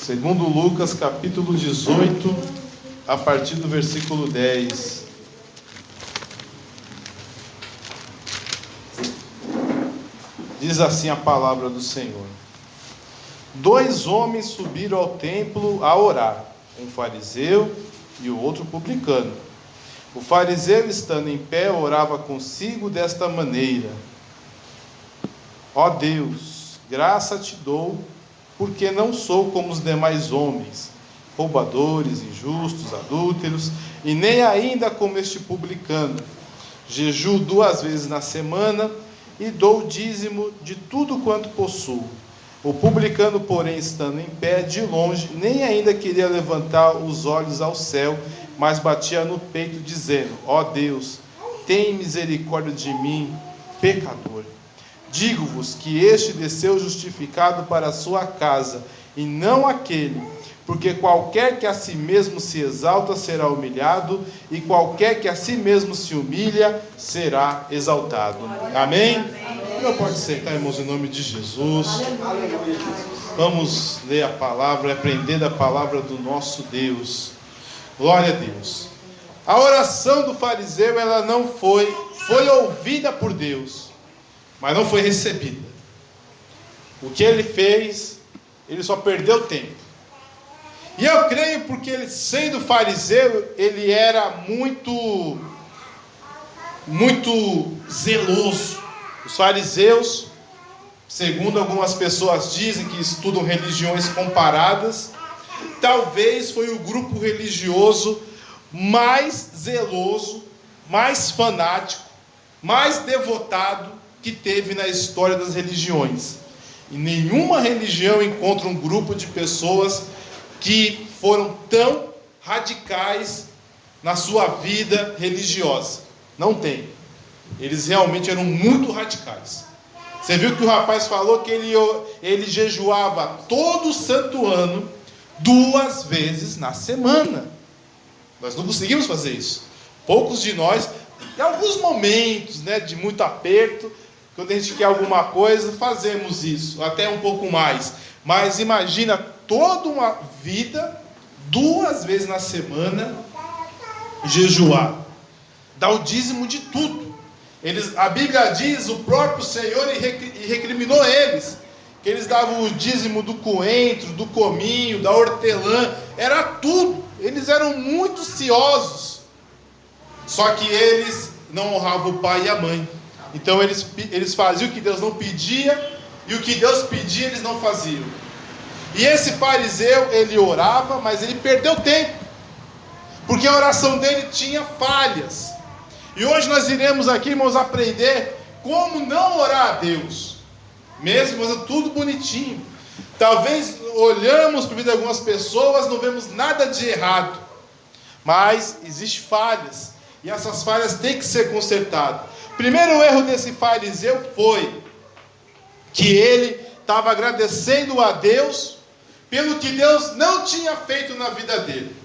Segundo Lucas, capítulo 18, a partir do versículo 10. Diz assim a palavra do Senhor: 2 homens subiram ao templo a orar, um fariseu e o outro publicano. O fariseu, estando em pé, orava consigo desta maneira: Ó Deus, graça te dou, porque não sou como os demais homens, roubadores, injustos, adúlteros, e nem ainda como este publicano. Jejuo 2 vezes na semana e dou o dízimo de tudo quanto possuo. O publicano, porém, estando em pé, de longe, nem ainda queria levantar os olhos ao céu, mas batia no peito, dizendo: Ó Deus, tem misericórdia de mim, pecador. Digo-vos que este desceu justificado para a sua casa, e não aquele, porque qualquer que a si mesmo se exalta será humilhado, e qualquer que a si mesmo se humilha será exaltado. Amém? Não pode sentar, irmãos, em nome de Jesus. Vamos ler a palavra, aprender da palavra do nosso Deus. Glória a Deus. A oração do fariseu, ela não foi ouvida por Deus, mas não foi recebida. O que ele fez, ele só perdeu tempo. E eu creio porque ele, sendo fariseu, ele era muito zeloso. Os fariseus, segundo algumas pessoas dizem que estudam religiões comparadas, talvez foi o grupo religioso mais zeloso, mais fanático, mais devotado que teve na história das religiões. E nenhuma religião encontra um grupo de pessoas que foram tão radicais na sua vida religiosa. Não tem. Eles realmente eram muito radicais. Você viu que o rapaz falou que ele jejuava todo santo ano 2 vezes na semana. Nós não conseguimos fazer isso. Poucos de nós, em alguns momentos, de muito aperto, quando a gente quer alguma coisa, fazemos isso, até um pouco mais. Mas imagina toda uma vida, 2 vezes na semana, jejuar. Dá o dízimo de tudo. A Bíblia diz, o próprio Senhor recriminou eles, que eles davam o dízimo do coentro, do cominho, da hortelã, era tudo. Eles eram muito ciosos. Só que eles não honravam o pai e a mãe. Então eles faziam o que Deus não pedia, e o que Deus pedia eles não faziam. E esse fariseu, ele orava, mas ele perdeu tempo, porque a oração dele tinha falhas. E hoje nós iremos aqui, irmãos, aprender como não orar a Deus, mesmo fazendo tudo bonitinho. Talvez olhamos para a vida de algumas pessoas, não vemos nada de errado, mas existem falhas, e essas falhas têm que ser consertadas. Primeiro erro desse fariseu foi que ele estava agradecendo a Deus pelo que Deus não tinha feito na vida dele.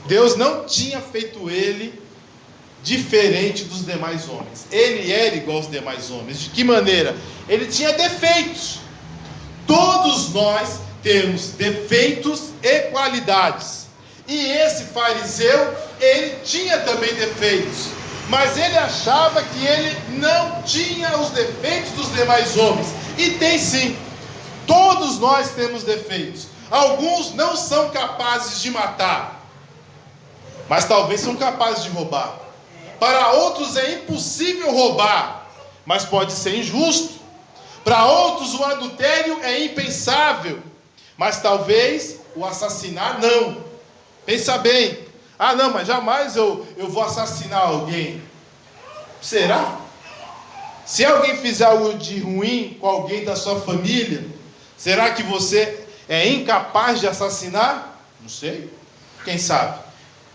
Deus não tinha feito ele diferente dos demais homens. Ele era igual aos demais homens. De que maneira? Ele tinha defeitos. Todos nós temos defeitos e qualidades. E esse fariseu, ele tinha também defeitos, mas ele achava que ele não tinha os defeitos dos demais homens. E tem sim. Todos nós temos defeitos. Alguns não são capazes de matar, mas talvez são capazes de roubar. Para outros é impossível roubar, mas pode ser injusto. Para outros o adultério é impensável, mas talvez o assassinar não. Pensa bem. Ah não, mas jamais eu vou assassinar alguém. Será? Se alguém fizer algo de ruim com alguém da sua família, será que você é incapaz de assassinar? Não sei. Quem sabe?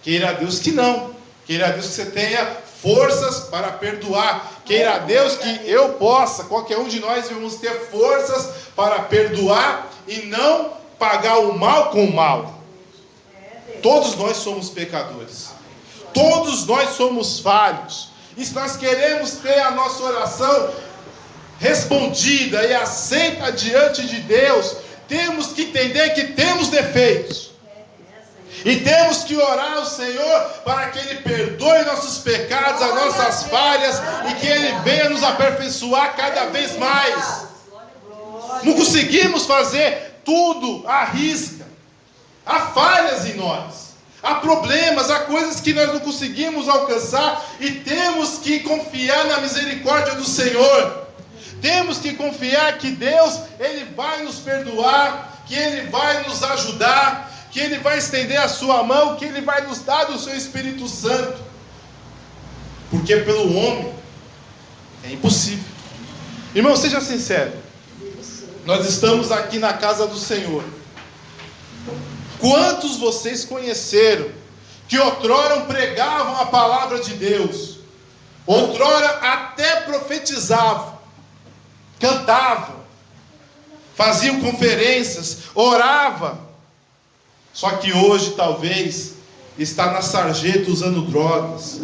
Queira a Deus que não. Queira a Deus que você tenha forças para perdoar. Queira a Deus que eu possa, qualquer um de nós, vamos ter forças para perdoar e não pagar o mal com o mal. Todos nós somos pecadores. Todos nós somos falhos. E se nós queremos ter a nossa oração respondida e aceita diante de Deus, temos que entender que temos defeitos. E temos que orar ao Senhor para que Ele perdoe nossos pecados, as nossas falhas, e que Ele venha nos aperfeiçoar cada vez mais. Não conseguimos fazer tudo à risca. Há falhas em nós. Há problemas, há coisas que nós não conseguimos alcançar, e temos que confiar na misericórdia do Senhor. Temos que confiar que Deus, Ele vai nos perdoar, que Ele vai nos ajudar, que Ele vai estender a sua mão, que Ele vai nos dar do seu Espírito Santo. Porque pelo homem é impossível. Irmão, seja sincero. Nós estamos aqui na casa do Senhor. Quantos vocês conheceram que outrora pregavam a palavra de Deus, outrora até profetizavam, cantavam, faziam conferências, oravam, só que hoje talvez está na sarjeta usando drogas,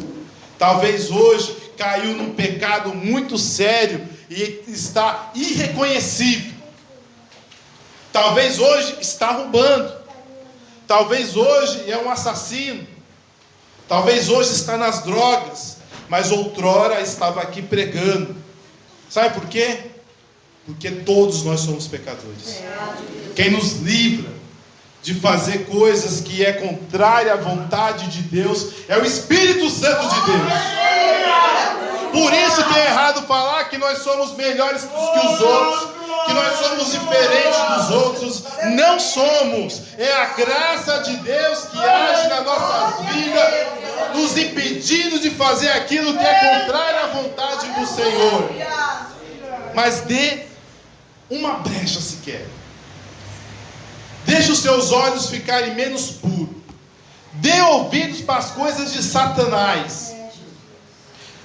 talvez hoje caiu num pecado muito sério e está irreconhecível, talvez hoje está roubando, talvez hoje é um assassino, talvez hoje está nas drogas, mas outrora estava aqui pregando. Sabe por quê? Porque todos nós somos pecadores. Quem nos livra de fazer coisas que é contrária à vontade de Deus é o Espírito Santo de Deus. Por isso que é errado falar que nós somos melhores que os outros, que nós somos diferentes dos outros. Não somos. É a graça de Deus que age nas nossas vidas, nos impedindo de fazer aquilo que é contrário à vontade do Senhor. Mas dê uma brecha sequer. Deixe os seus olhos ficarem menos puros. Dê ouvidos para as coisas de Satanás.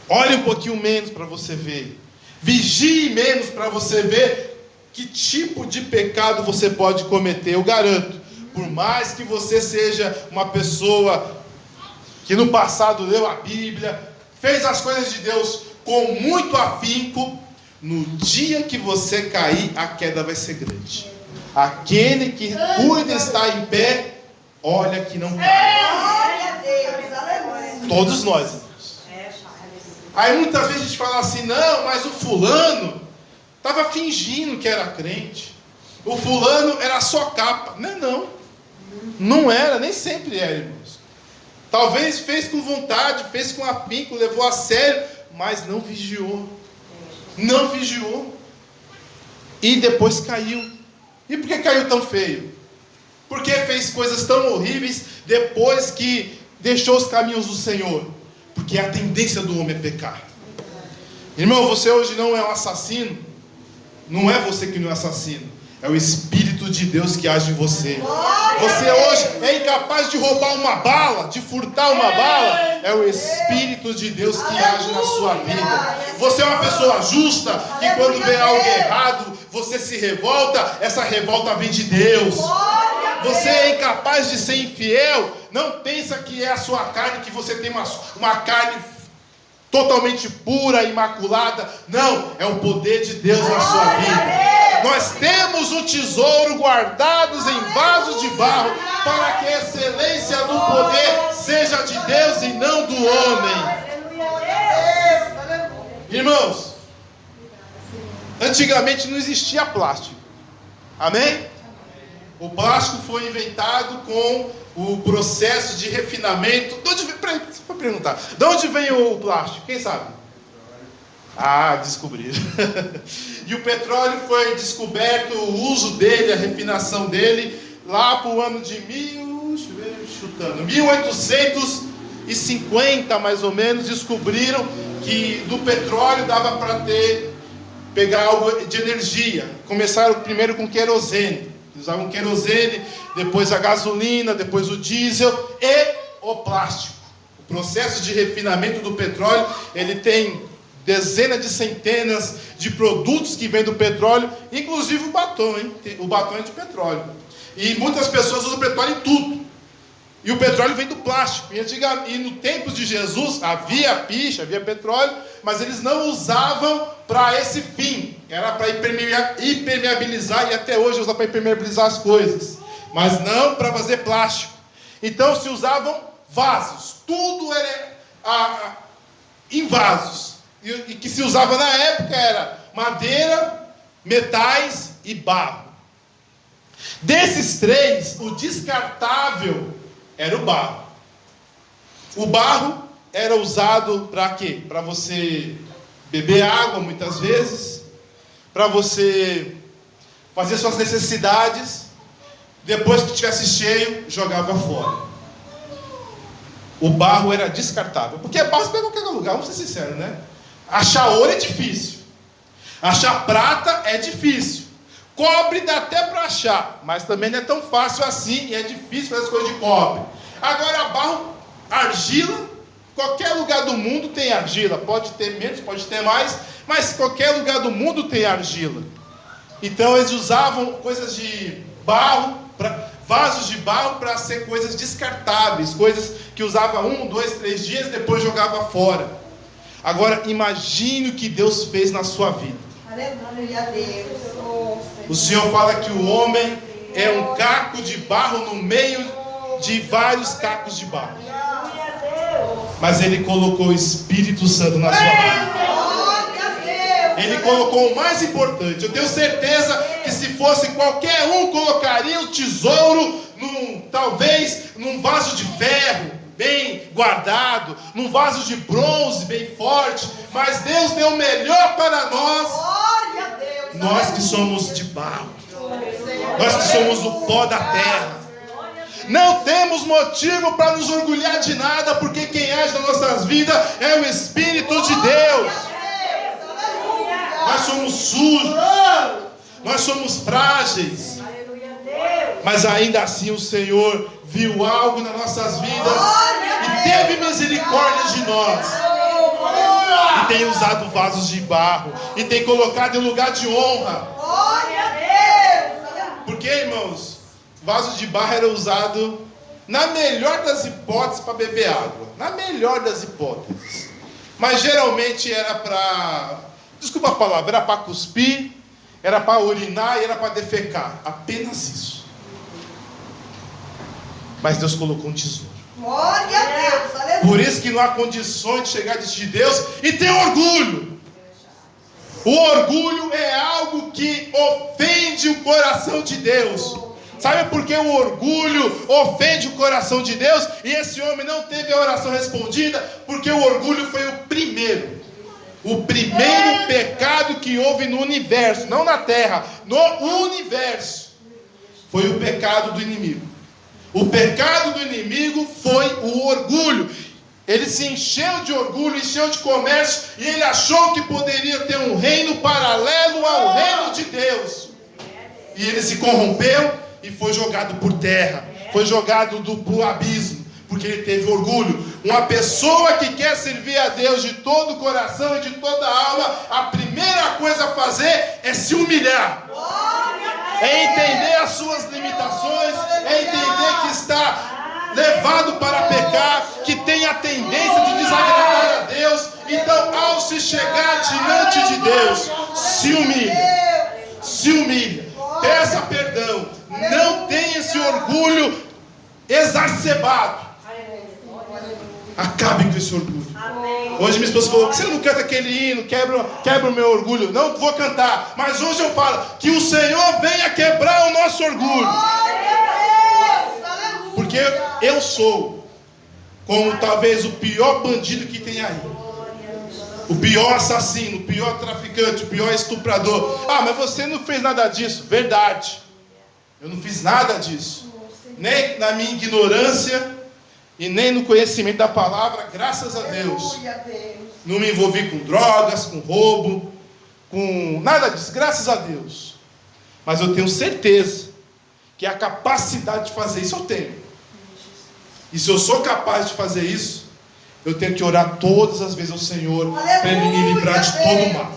Olhe um pouquinho menos para você ver. Vigie menos para você ver que tipo de pecado você pode cometer. Eu garanto, por mais que você seja uma pessoa que no passado leu a Bíblia, fez as coisas de Deus com muito afinco, no dia que você cair, a queda vai ser grande. Aquele que cuida estar em pé, olha que não cai. Todos nós, irmãos. Aí muitas vezes a gente fala assim: não, mas o fulano estava fingindo que era crente. O fulano era só capa. Não era, nem sempre era, irmãos. Talvez fez com vontade, fez com afinco, levou a sério, mas não vigiou. Não vigiou. E depois caiu. E por que caiu tão feio? Porque fez coisas tão horríveis depois que deixou os caminhos do Senhor. Porque a tendência do homem é pecar. Irmão, você hoje não é um assassino. Não é você que não é assassino. É o Espírito de Deus que age em você. Você hoje é incapaz de roubar uma bala, de furtar uma bala. É o Espírito de Deus que age na sua vida. Você é uma pessoa justa, que quando vê algo errado, você se revolta. Essa revolta vem de Deus. Você é incapaz de ser infiel. Não pensa que é a sua carne, que você tem uma carne totalmente pura, imaculada. Não, é o poder de Deus na sua vida. Nós temos o tesouro guardados em vasos de barro, para que a excelência do poder seja de Deus e não do homem. Irmãos, antigamente não existia plástico. Amém? O plástico foi inventado com o processo de refinamento. Você pode perguntar, de onde vem o plástico? Quem sabe? Descobriram. E o petróleo foi descoberto, o uso dele, a refinação dele, lá para o ano de 1850, mais ou menos. Descobriram que do petróleo dava para pegar algo de energia. Começaram primeiro com querosene. Usavam querosene, depois a gasolina, depois o diesel e o plástico. O processo de refinamento do petróleo, ele tem dezenas de centenas de produtos que vêm do petróleo, inclusive o batom, hein? O batom é de petróleo. E muitas pessoas usam petróleo em tudo. E o petróleo vem do plástico. E no tempo de Jesus havia piche, havia petróleo, mas eles não usavam para esse fim. Era para impermeabilizar, e até hoje usa para impermeabilizar as coisas, mas não para fazer plástico. Então se usavam vasos. Tudo era em vasos. E que se usava na época era madeira, metais e barro. Desses três, o descartável era o barro. O barro era usado para quê? Para você beber água muitas vezes, para você fazer suas necessidades, depois que estivesse cheio, jogava fora. O barro era descartável, porque barro você pega em qualquer lugar, vamos ser sinceros, né? Achar ouro é difícil, achar prata é difícil, cobre dá até para achar, mas também não é tão fácil assim, e é difícil fazer as coisas de cobre. Agora barro, argila, qualquer lugar do mundo tem argila, pode ter menos, pode ter mais, mas qualquer lugar do mundo tem argila. Então eles usavam coisas de barro, vasos de barro para ser coisas descartáveis, coisas que usava 1, 2, 3 dias e depois jogava fora. Agora imagine o que Deus fez na sua vida. Aleluia, Deus. O Senhor fala que o homem é um caco de barro no meio de vários cacos de barro. Mas Ele colocou o Espírito Santo na sua vida. Ele colocou o mais importante. Eu tenho certeza que se fosse qualquer um, colocaria o tesouro talvez num vaso de ferro, bem guardado, num vaso de bronze, bem forte. Mas Deus deu o melhor para nós. Nós que somos de barro, nós que somos o pó da terra. Não temos motivo para nos orgulhar de nada, porque quem age nas nossas vidas é o Espírito de Deus. Nós somos sujos, nós somos frágeis, mas ainda assim o Senhor viu algo nas nossas vidas e teve misericórdia de nós, e tem usado vasos de barro e tem colocado em lugar de honra. Porque, irmãos, vaso de barro era usado na melhor das hipóteses para beber água, na melhor das hipóteses, mas geralmente era para, desculpa a palavra, era para cuspir, era para urinar e era para defecar, apenas isso. Mas Deus colocou um tesouro. Glória a Deus, aleluia. Por isso que não há condições de chegar diante de Deus e ter orgulho. O orgulho é algo que ofende o coração de Deus. Sabe por que o orgulho ofende o coração de Deus? E esse homem não teve a oração respondida, porque o orgulho foi o primeiro pecado que houve no universo, não na terra, no universo. Foi o pecado do inimigo. O pecado do inimigo foi o orgulho. Ele se encheu de orgulho, encheu de comércio, e ele achou que poderia ter um reino paralelo ao reino de Deus. E ele se corrompeu e foi jogado por terra, foi jogado pro abismo, porque ele teve orgulho. Uma pessoa que quer servir a Deus de todo o coração e de toda a alma, a primeira coisa a fazer é se humilhar, é entender as suas limitações, é entender que está levado para pecar, que tem a tendência de desagradar a Deus. Então, ao se chegar diante de Deus, se humilha, peça perdão, não tenha esse orgulho exacerbado. Acabe com esse orgulho. Hoje minha esposa falou: você não canta aquele hino, quebra o meu orgulho. Não vou cantar, mas hoje eu falo que o Senhor venha quebrar o nosso orgulho. Porque eu sou como talvez o pior bandido que tem aí, o pior assassino, o pior traficante, o pior estuprador. Ah, mas você não fez nada disso. Verdade, eu não fiz nada disso, nem na minha ignorância e nem no conhecimento da palavra, graças a Deus. Não me envolvi com drogas, com roubo, com nada disso, graças a Deus. Mas eu tenho certeza que a capacidade de fazer isso eu tenho. E se eu sou capaz de fazer isso, eu tenho que orar todas as vezes ao Senhor para Ele me livrar de todo o mal,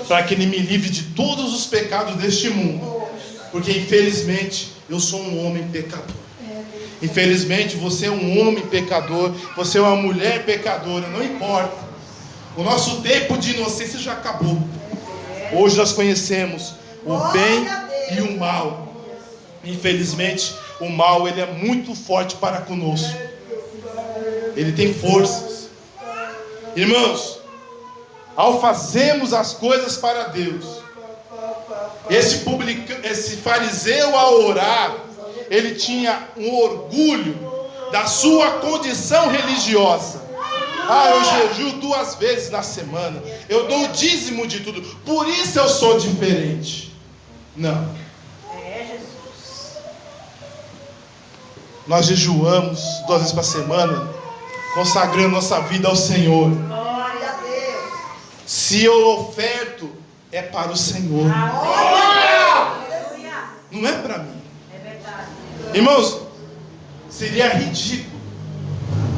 para que Ele me livre de todos os pecados deste mundo, porque infelizmente eu sou um homem pecador. Infelizmente, você é um homem pecador, você é uma mulher pecadora, não importa. O nosso tempo de inocência já acabou. Hoje nós conhecemos o bem e o mal. Infelizmente, o mal ele é muito forte para conosco. Ele tem forças. Irmãos, ao fazermos as coisas para Deus, esse fariseu ao orar, ele tinha um orgulho da sua condição religiosa. Eu jejuo 2 vezes na semana, eu dou o dízimo de tudo, por isso eu sou diferente. Não. Nós jejuamos 2 vezes por semana, consagrando nossa vida ao Senhor. Glória a Deus. Se eu oferto, é para o Senhor. Não é para mim. Irmãos, seria ridículo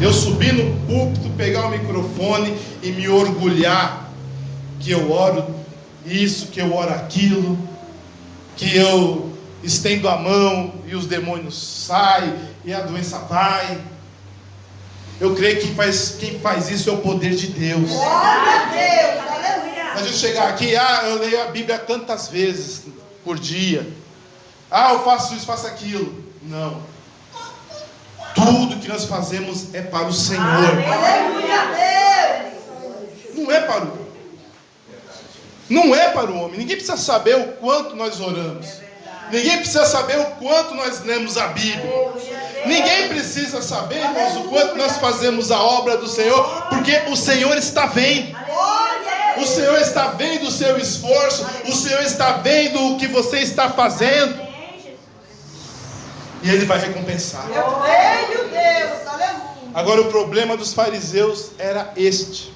eu subir no púlpito, pegar o microfone e me orgulhar que eu oro isso, que eu oro aquilo, que eu estendo a mão e os demônios saem e a doença vai. Eu creio que quem faz isso é o poder de Deus. Glória a Deus. Aleluia. Mas eu chegar aqui, eu leio a Bíblia tantas vezes por dia. Eu faço isso, faço aquilo. Não. Tudo que nós fazemos é para o Senhor. Aleluia a Deus. Não é para o homem. Não é para o homem. Ninguém precisa saber o quanto nós oramos. Ninguém precisa saber o quanto nós lemos a Bíblia. Ninguém precisa saber, irmãos, o quanto nós fazemos a obra do Senhor, porque o Senhor está vendo. O Senhor está vendo o seu esforço. O Senhor está vendo o que você está fazendo. E Ele vai recompensar. Eu creio, Deus. Aleluia. Agora o problema dos fariseus era este.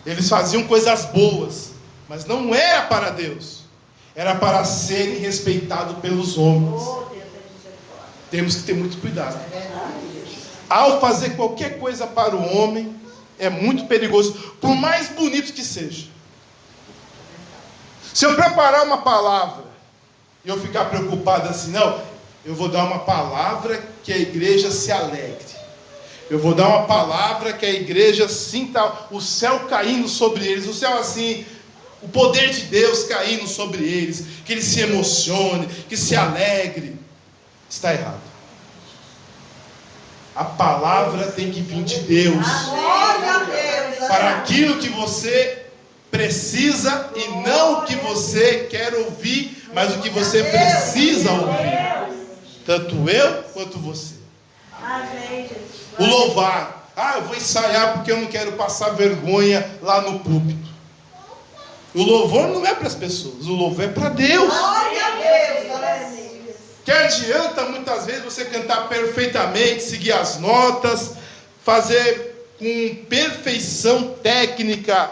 Eles faziam coisas boas, mas não era para Deus. Era para serem respeitados pelos homens. Temos que ter muito cuidado. Ao fazer qualquer coisa para o homem, é muito perigoso, por mais bonito que seja. Se eu preparar uma palavra e eu ficar preocupado assim, não, eu vou dar uma palavra que a igreja se alegre. Eu vou dar uma palavra que a igreja sinta o céu caindo sobre eles. O céu assim, o poder de Deus caindo sobre eles. Que eles se emocione, que se alegre. Está errado. A palavra tem que vir de Deus. Glória a Deus. Para aquilo que você precisa e não o que você quer ouvir, mas o que você precisa ouvir. Tanto eu quanto você. O louvar. Eu vou ensaiar porque eu não quero passar vergonha lá no púlpito. O louvor não é para as pessoas. O louvor é para Deus. Glória a Deus. Aleluia. Que adianta muitas vezes você cantar perfeitamente, seguir as notas, fazer com perfeição técnica,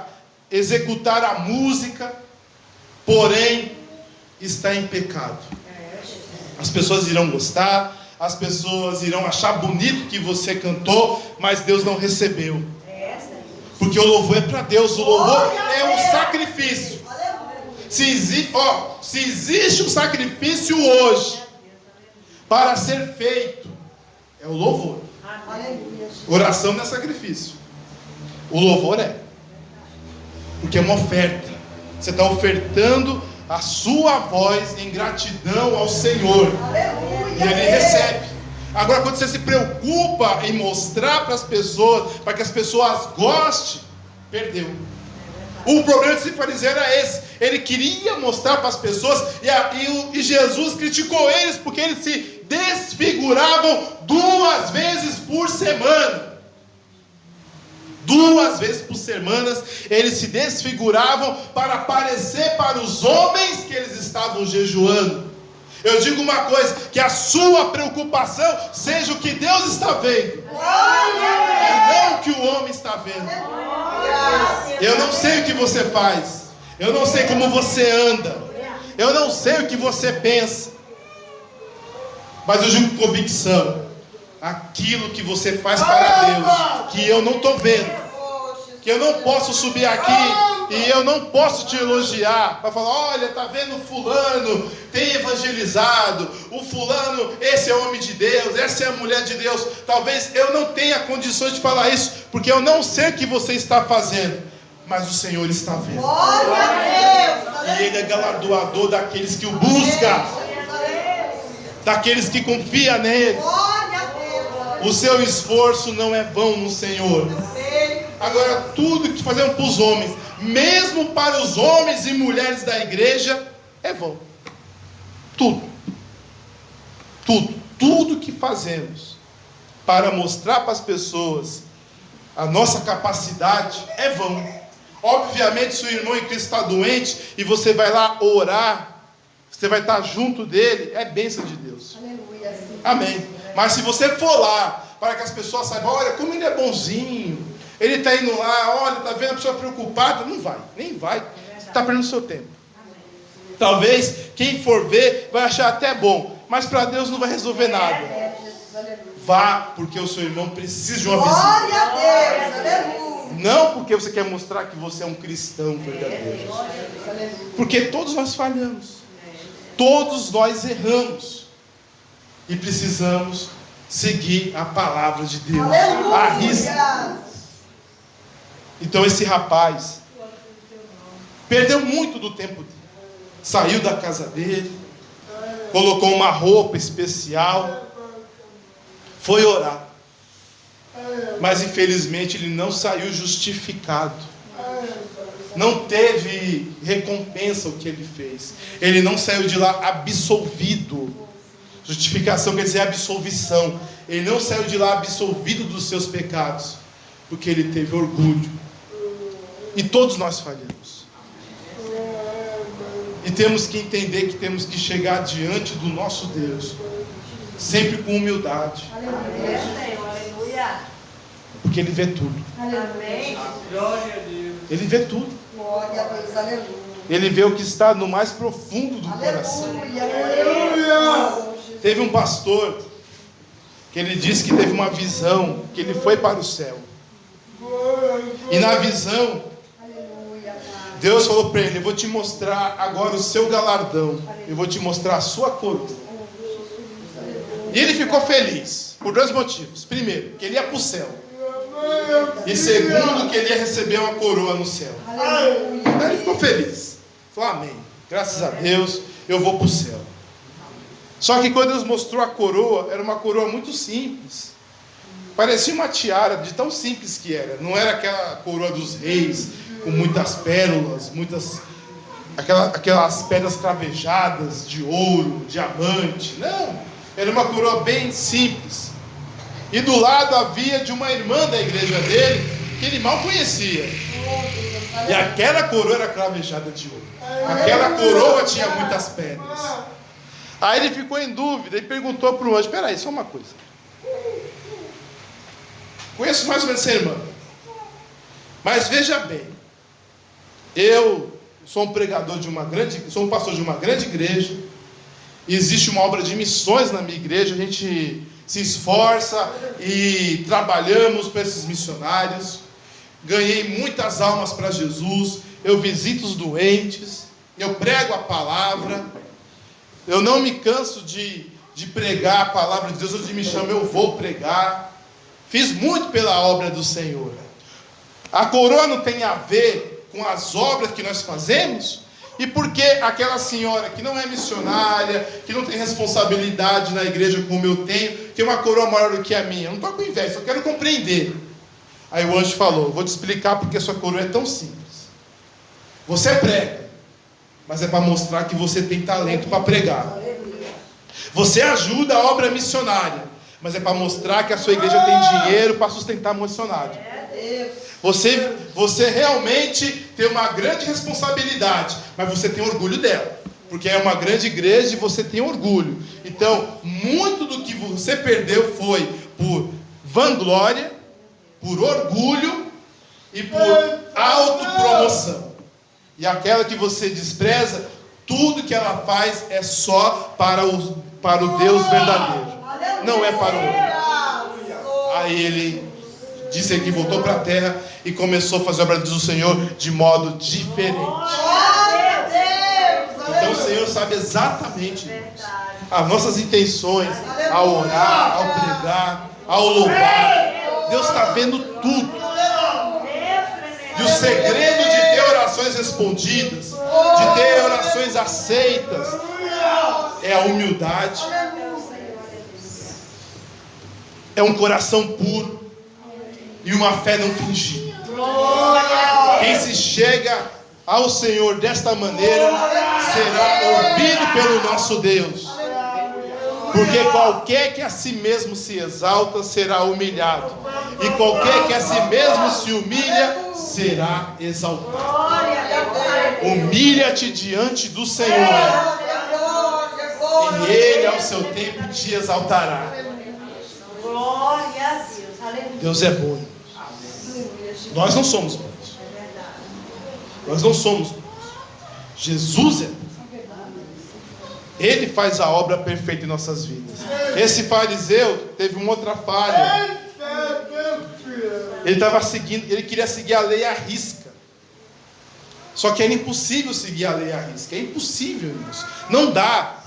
executar a música, porém está em pecado. As pessoas irão gostar, as pessoas irão achar bonito que você cantou, mas Deus não recebeu. Porque o louvor é para Deus, o louvor é um sacrifício. Se existe um sacrifício hoje para ser feito, é o louvor. Oração não é sacrifício. O louvor é. Porque é uma oferta. Você está ofertando a sua voz em gratidão ao Senhor. E Ele recebe. Agora, quando você se preocupa em mostrar para as pessoas, para que as pessoas gostem, perdeu. O problema desse fariseu era esse. Ele queria mostrar para as pessoas, e Jesus criticou eles, porque eles se desfiguravam 2 vezes por semana. 2 vezes por semana eles se desfiguravam para aparecer para os homens que eles estavam jejuando. Eu digo uma coisa, que a sua preocupação seja o que Deus está vendo, e não o que o homem está vendo. Eu não sei o que você faz, eu não sei como você anda, eu não sei o que você pensa, mas eu digo com convicção, aquilo que você faz para Deus, que eu não estou vendo, que eu não posso subir aqui E eu não posso te elogiar para falar, olha, tá vendo, fulano tem evangelizado, o fulano, esse é o homem de Deus, essa é a mulher de Deus. Talvez eu não tenha condições de falar isso, porque eu não sei o que você está fazendo, mas o Senhor está vendo. Glória a Deus. E Ele é galardoador daqueles que o buscam, daqueles que confiam nele. Glória a Deus. O seu esforço não é vão no Senhor. Agora, tudo que fazemos para os homens, mesmo para os homens e mulheres da igreja, é vão. Tudo que fazemos para mostrar para as pessoas a nossa capacidade é vão. Obviamente, se o irmão em Cristo está doente e você vai lá orar, você vai estar junto dele, é bênção de Deus. Aleluia. Amém. Mas se você for lá para que as pessoas saibam, olha como ele é bonzinho, ele está indo lá, olha, está vendo a pessoa preocupada, não vai, nem vai, você está perdendo seu tempo. Talvez quem for ver vai achar até bom, mas para Deus não vai resolver nada. Vá, porque o seu irmão precisa de uma visita. Glória a Deus. Aleluia. Não porque você quer mostrar que você é um cristão verdadeiro. Porque todos nós falhamos. Todos nós erramos. E precisamos seguir a palavra de Deus. À risca. Aleluia. Então esse rapaz perdeu muito do tempo dele. Saiu da casa dele, colocou uma roupa especial, foi orar. Mas infelizmente ele não saiu justificado. Não teve recompensa o que ele fez. Ele não saiu de lá absolvido. Justificação quer dizer absolvição. Ele não saiu de lá absolvido dos seus pecados, porque ele teve orgulho. E todos nós falhamos. E temos que entender que temos que chegar diante do nosso Deus, sempre com humildade. Porque Ele vê tudo. Ele vê tudo. Glória a Deus. Aleluia. Ele vê o que está no mais profundo do coração. Teve um pastor que ele disse que teve uma visão, que ele foi para o céu. E na visão, Deus falou para ele, eu vou te mostrar agora o seu galardão. Eu vou te mostrar a sua coroa. E ele ficou feliz, por dois motivos. Primeiro, que ele ia para o céu. E segundo, que ele ia receber uma coroa no céu. Aí ele ficou feliz. Falou, amém. Graças a Deus, eu vou para o céu. Só que quando Deus mostrou a coroa, era uma coroa muito simples. Parecia uma tiara, de tão simples que era. Não era aquela coroa dos reis, com muitas pérolas, aquelas pedras cravejadas de ouro, diamante. Não, era uma coroa bem simples. E do lado havia de uma irmã da igreja dele, que ele mal conhecia. E aquela coroa era cravejada de ouro. Aquela coroa tinha muitas pedras. Aí ele ficou em dúvida e perguntou para o anjo, espera aí, só uma coisa. Conheço mais ou menos essa irmã. Mas veja bem, eu sou um pregador sou um pastor de uma grande igreja. E existe uma obra de missões na minha igreja. A gente se esforça e trabalhamos para esses missionários. Ganhei muitas almas para Jesus. Eu visito os doentes. Eu prego a palavra. Eu não me canso de pregar a palavra de Deus. Onde me chama, eu vou pregar. Fiz muito pela obra do Senhor. A coroa não tem a ver com as obras que nós fazemos? E por que aquela senhora que não é missionária, que não tem responsabilidade na igreja como eu tenho, tem uma coroa maior do que a minha? Eu não estou com inveja, só quero compreender. Aí o anjo falou, vou te explicar porque a sua coroa é tão simples. Você prega, mas é para mostrar que você tem talento para pregar. Você ajuda a obra missionária, mas é para mostrar que a sua igreja tem dinheiro para sustentar missionário. Você realmente tem uma grande responsabilidade, mas você tem orgulho dela, porque é uma grande igreja e você tem orgulho. Então, muito do que você perdeu foi por vanglória, por orgulho e por autopromoção. E aquela que você despreza, tudo que ela faz é só para o Deus verdadeiro, não é para o homem. Aí ele disse aqui, voltou para a terra e começou a fazer a obra do Senhor de modo diferente. Então o Senhor sabe exatamente, irmãos, as nossas intenções ao orar, ao pregar, ao louvar. Deus está vendo tudo. E o segredo de ter orações respondidas, de ter orações aceitas, é a humildade, é um coração puro e uma fé não fingida. Quem se chega ao Senhor desta maneira será ouvido pelo nosso Deus. Porque qualquer que a si mesmo se exalta será humilhado, e qualquer que a si mesmo se humilha será exaltado. Humilha-te diante do Senhor, e Ele ao seu tempo te exaltará. Deus é bom. Nós não somos bons. Nós não somos bons. Jesus é bom. Ele faz a obra perfeita em nossas vidas. Esse fariseu teve uma outra falha. Ele queria seguir a lei à risca. Só que era impossível seguir a lei à risca. É impossível, irmãos. Não dá.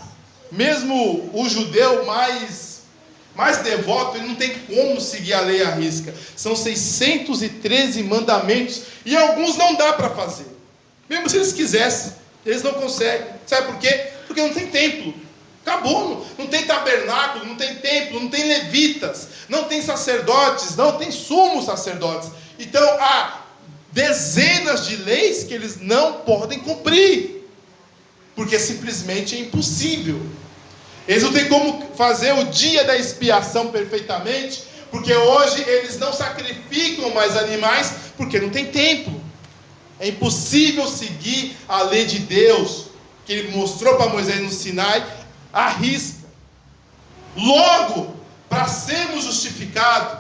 Mesmo o judeu mais devoto, ele não tem como seguir a lei à risca. São 613 mandamentos e alguns não dá para fazer. Mesmo se eles quisessem, eles não conseguem. Sabe por quê? Porque não tem templo. Acabou. Não tem tabernáculo, não tem templo, não tem levitas, não tem sacerdotes, não tem sumos sacerdotes. Então há dezenas de leis que eles não podem cumprir, porque simplesmente é impossível. Eles não têm como fazer o dia da expiação perfeitamente, porque hoje eles não sacrificam mais animais, porque não tem templo. É impossível seguir a lei de Deus, que Ele mostrou para Moisés no Sinai, à risca. Logo, para sermos justificados,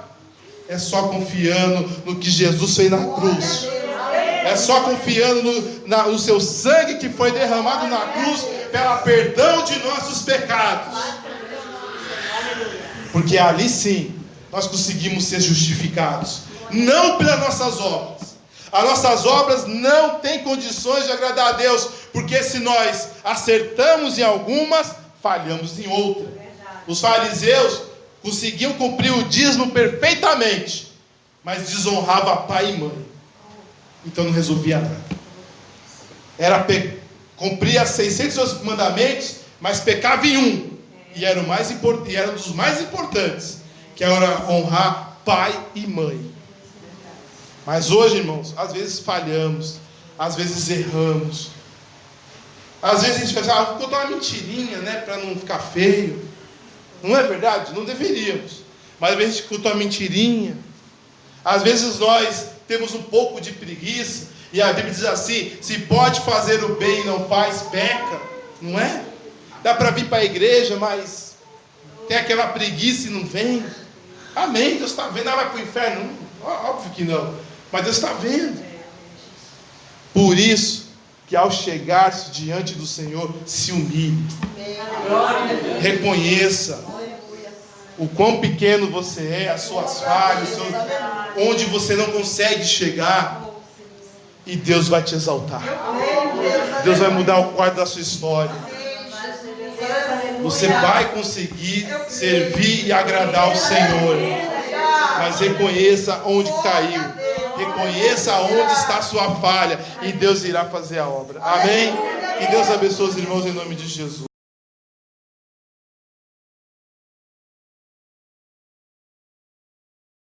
é só confiando no que Jesus fez na cruz. É só confiando no seu sangue que foi derramado na cruz, pelo perdão de nossos pecados. Porque ali sim, nós conseguimos ser justificados. Não pelas nossas obras. As nossas obras não têm condições de agradar a Deus, porque se nós acertamos em algumas, falhamos em outras. Os fariseus conseguiam cumprir o dízimo perfeitamente, mas desonrava pai e mãe. Então não resolvia nada. Cumpria 600 mandamentos, mas pecava em um, e era um dos mais importantes, que era honrar pai e mãe. Mas hoje, irmãos, às vezes falhamos, às vezes erramos, às vezes a gente pensa, vou contar uma mentirinha, né, para não ficar feio. Não é verdade? Não deveríamos. Mas às vezes a gente conta uma mentirinha. Às vezes nós temos um pouco de preguiça, e a Bíblia diz assim: se pode fazer o bem e não faz, peca. Não é? Dá para vir para a igreja, mas tem aquela preguiça e não vem. Amém, Deus está vendo. Vai para o inferno? Óbvio que não. Mas Deus está vendo. Por isso que ao chegar-se diante do Senhor, se humilhe. Reconheça o quão pequeno você é, as suas falhas, onde você não consegue chegar. E Deus vai te exaltar. Deus vai mudar o quadro da sua história. Você vai conseguir servir e agradar ao Senhor. Mas reconheça onde caiu. Reconheça onde está a sua falha. E Deus irá fazer a obra. Amém? Que Deus abençoe os irmãos em nome de Jesus.